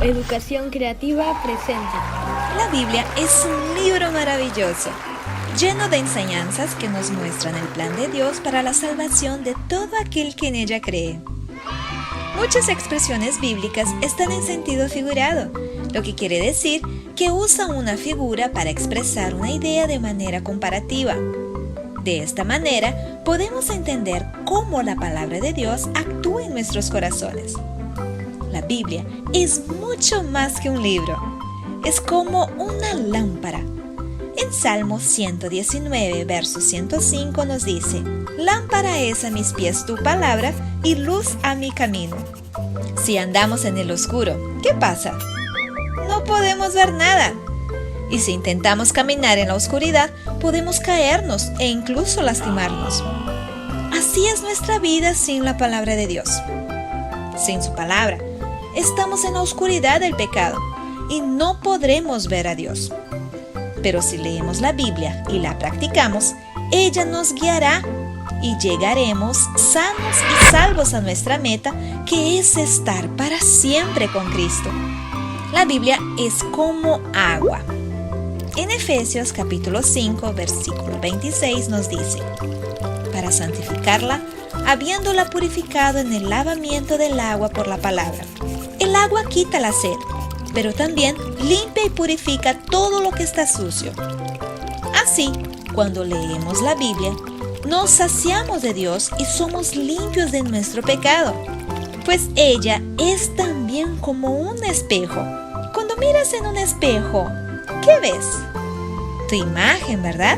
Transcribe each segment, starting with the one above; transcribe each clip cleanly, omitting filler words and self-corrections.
Educación Creativa presenta. La Biblia es un libro maravilloso, lleno de enseñanzas que nos muestran el plan de Dios para la salvación de todo aquel que en ella cree. Muchas expresiones bíblicas están en sentido figurado, lo que quiere decir que usan una figura para expresar una idea de manera comparativa. De esta manera, podemos entender cómo la palabra de Dios actúa en nuestros corazones. La Biblia es mucho más que un libro. Es como una lámpara. En Salmo 119, verso 105 nos dice: «Lámpara es a mis pies tu palabra y luz a mi camino». Si andamos en el oscuro, ¿qué pasa? No podemos ver nada. Y si intentamos caminar en la oscuridad, podemos caernos e incluso lastimarnos. Así es nuestra vida sin la palabra de Dios. Sin su palabra, estamos en la oscuridad del pecado y no podremos ver a Dios. Pero si leemos la Biblia y la practicamos, ella nos guiará y llegaremos sanos y salvos a nuestra meta, que es estar para siempre con Cristo. La Biblia es como agua. En Efesios capítulo 5, versículo 26 nos dice: «Para santificarla, habiéndola purificado en el lavamiento del agua por la palabra». El agua quita la sed, pero también limpia y purifica todo lo que está sucio. Así, cuando leemos la Biblia, nos saciamos de Dios y somos limpios de nuestro pecado, pues ella es también como un espejo. Cuando miras en un espejo, ¿qué ves? Tu imagen, ¿verdad?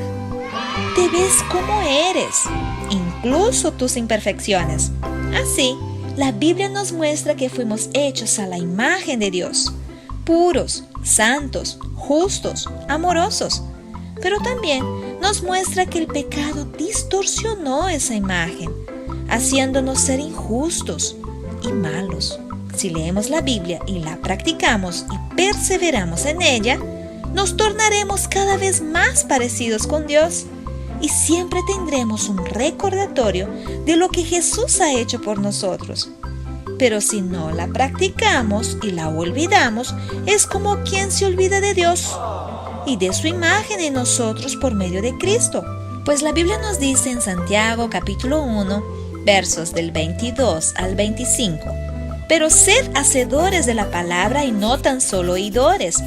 Te ves como eres, incluso tus imperfecciones. Así, la Biblia nos muestra que fuimos hechos a la imagen de Dios, puros, santos, justos, amorosos. Pero también nos muestra que el pecado distorsionó esa imagen, haciéndonos ser injustos y malos. Si leemos la Biblia y la practicamos y perseveramos en ella, nos tornaremos cada vez más parecidos con Dios y siempre tendremos un recordatorio de lo que Jesús ha hecho por nosotros. Pero si no la practicamos y la olvidamos, es como quien se olvida de Dios y de su imagen en nosotros por medio de Cristo. Pues la Biblia nos dice en Santiago capítulo 1, versos del 22 al 25: «Pero sed hacedores de la palabra y no tan solo oidores,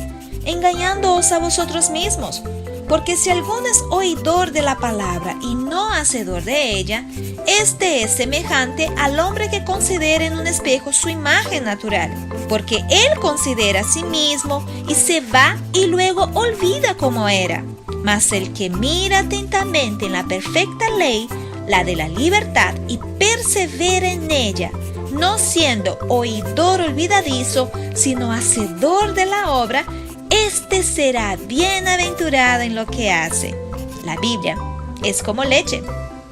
engañándoos a vosotros mismos. Porque si alguno es oidor de la palabra y no hacedor de ella, este es semejante al hombre que considera en un espejo su imagen natural. Porque él considera a sí mismo y se va y luego olvida cómo era. Mas el que mira atentamente en la perfecta ley, la de la libertad, y persevera en ella, no siendo oidor olvidadizo, sino hacedor de la obra, este será bienaventurado en lo que hace». La Biblia es como leche.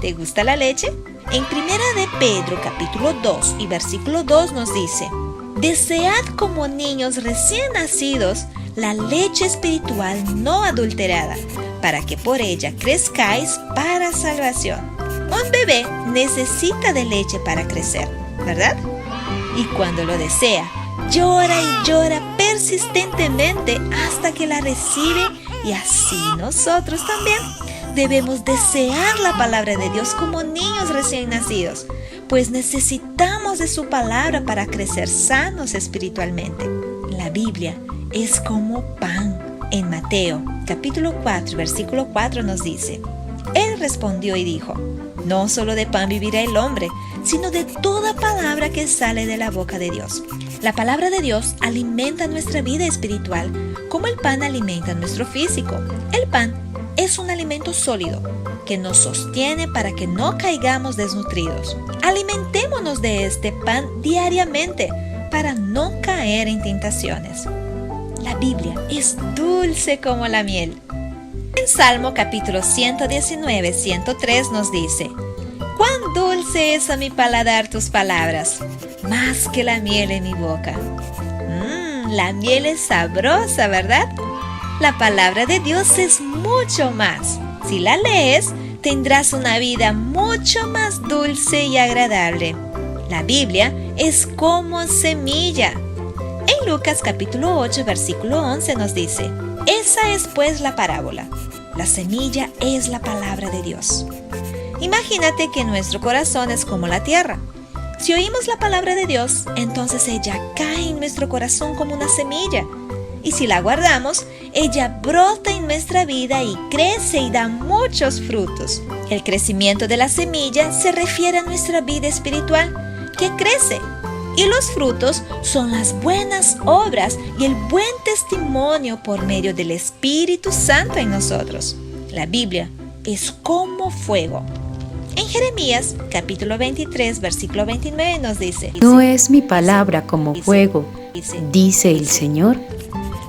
¿Te gusta la leche? En Primera de Pedro capítulo 2 y versículo 2 nos dice: «Desead como niños recién nacidos la leche espiritual no adulterada, para que por ella crezcáis para salvación». Un bebé necesita de leche para crecer, ¿verdad? Y cuando lo desea, llora y llora persistentemente hasta que la recibe, y así nosotros también debemos desear la palabra de Dios como niños recién nacidos, pues necesitamos de su palabra para crecer sanos espiritualmente. La Biblia es como pan. En Mateo capítulo 4, versículo 4 nos dice: «Él respondió y dijo: no solo de pan vivirá el hombre, sino de toda palabra que sale de la boca de Dios». La palabra de Dios alimenta nuestra vida espiritual, como el pan alimenta nuestro físico. El pan es un alimento sólido que nos sostiene para que no caigamos desnutridos. Alimentémonos de este pan diariamente para no caer en tentaciones. La Biblia es dulce como la miel. En Salmo capítulo 119, 103 nos dice: «Cuán dulce es a mi paladar tus palabras, más que la miel en mi boca». La miel es sabrosa, ¿verdad? La palabra de Dios es mucho más. Si la lees, tendrás una vida mucho más dulce y agradable. La Biblia es como semilla. En Lucas capítulo 8, versículo 11 nos dice: esa es pues la parábola. La semilla es la palabra de Dios. Imagínate que nuestro corazón es como la tierra. Si oímos la palabra de Dios, entonces ella cae en nuestro corazón como una semilla. Y si la guardamos, ella brota en nuestra vida y crece y da muchos frutos. El crecimiento de la semilla se refiere a nuestra vida espiritual, que crece. Y los frutos son las buenas obras y el buen testimonio por medio del Espíritu Santo en nosotros. La Biblia es como fuego. En Jeremías, capítulo 23, versículo 29 nos dice: No es mi palabra como fuego, dice el Señor.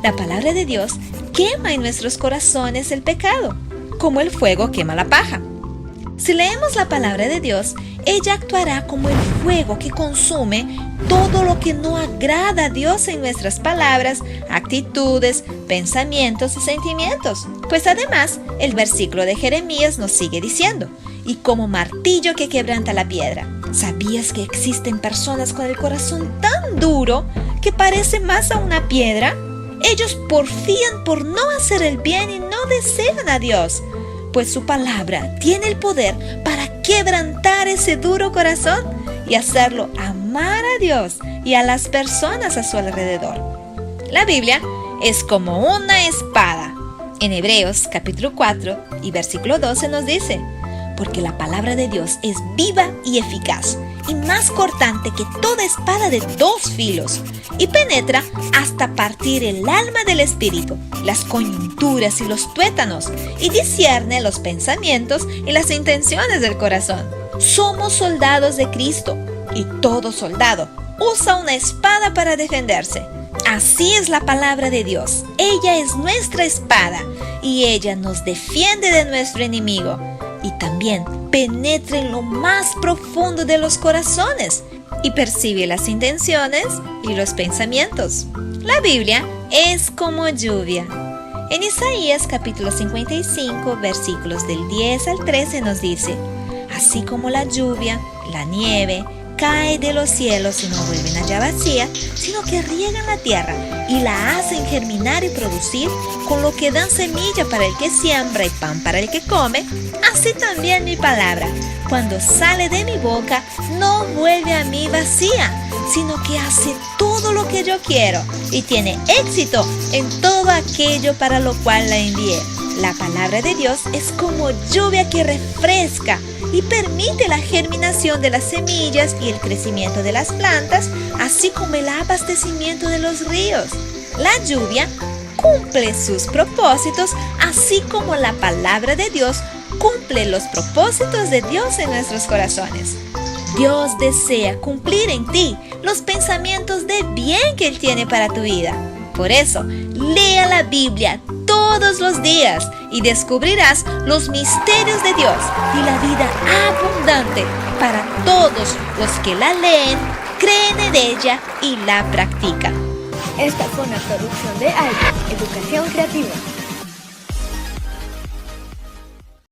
La palabra de Dios quema en nuestros corazones el pecado, como el fuego quema la paja. Si leemos la palabra de Dios, ella actuará como el fuego que consume todo lo que no agrada a Dios en nuestras palabras, actitudes, pensamientos y sentimientos. Pues además, el versículo de Jeremías nos sigue diciendo: y como martillo que quebranta la piedra. ¿Sabías que existen personas con el corazón tan duro que parece más a una piedra? Ellos porfían por no hacer el bien y no desean a Dios, pues su palabra tiene el poder para quebrantar ese duro corazón y hacerlo amar a Dios y a las personas a su alrededor. La Biblia es como una espada. En Hebreos capítulo 4 y versículo 12 nos dice: porque la palabra de Dios es viva y eficaz, y más cortante que toda espada de dos filos, y penetra hasta partir el alma del espíritu, las coyunturas y los tuétanos, y discierne los pensamientos y las intenciones del corazón. Somos soldados de Cristo, y todo soldado usa una espada para defenderse. Así es la palabra de Dios. Ella es nuestra espada, y ella nos defiende de nuestro enemigo. Y también penetra en lo más profundo de los corazones y percibe las intenciones y los pensamientos. La Biblia es como lluvia. En Isaías capítulo 55, versículos del 10 al 13 nos dice: así como la lluvia, la nieve, cae de los cielos y no vuelven allá vacía, sino que riegan la tierra y la hacen germinar y producir, con lo que dan semilla para el que siembra y pan para el que come, así también mi palabra, cuando sale de mi boca, no vuelve a mí vacía, sino que hace todo lo que yo quiero y tiene éxito en todo aquello para lo cual la envié. La palabra de Dios es como lluvia que refresca y permite la germinación de las semillas y el crecimiento de las plantas, así como el abastecimiento de los ríos. La lluvia cumple sus propósitos, así como la palabra de Dios cumple los propósitos de Dios en nuestros corazones. Dios desea cumplir en ti los pensamientos de bien que Él tiene para tu vida. Por eso, lea la Biblia todos los días y descubrirás los misterios de Dios y la vida abundante para todos los que la leen, creen en ella y la practican. Esta fue una producción de Alba, Educación Creativa.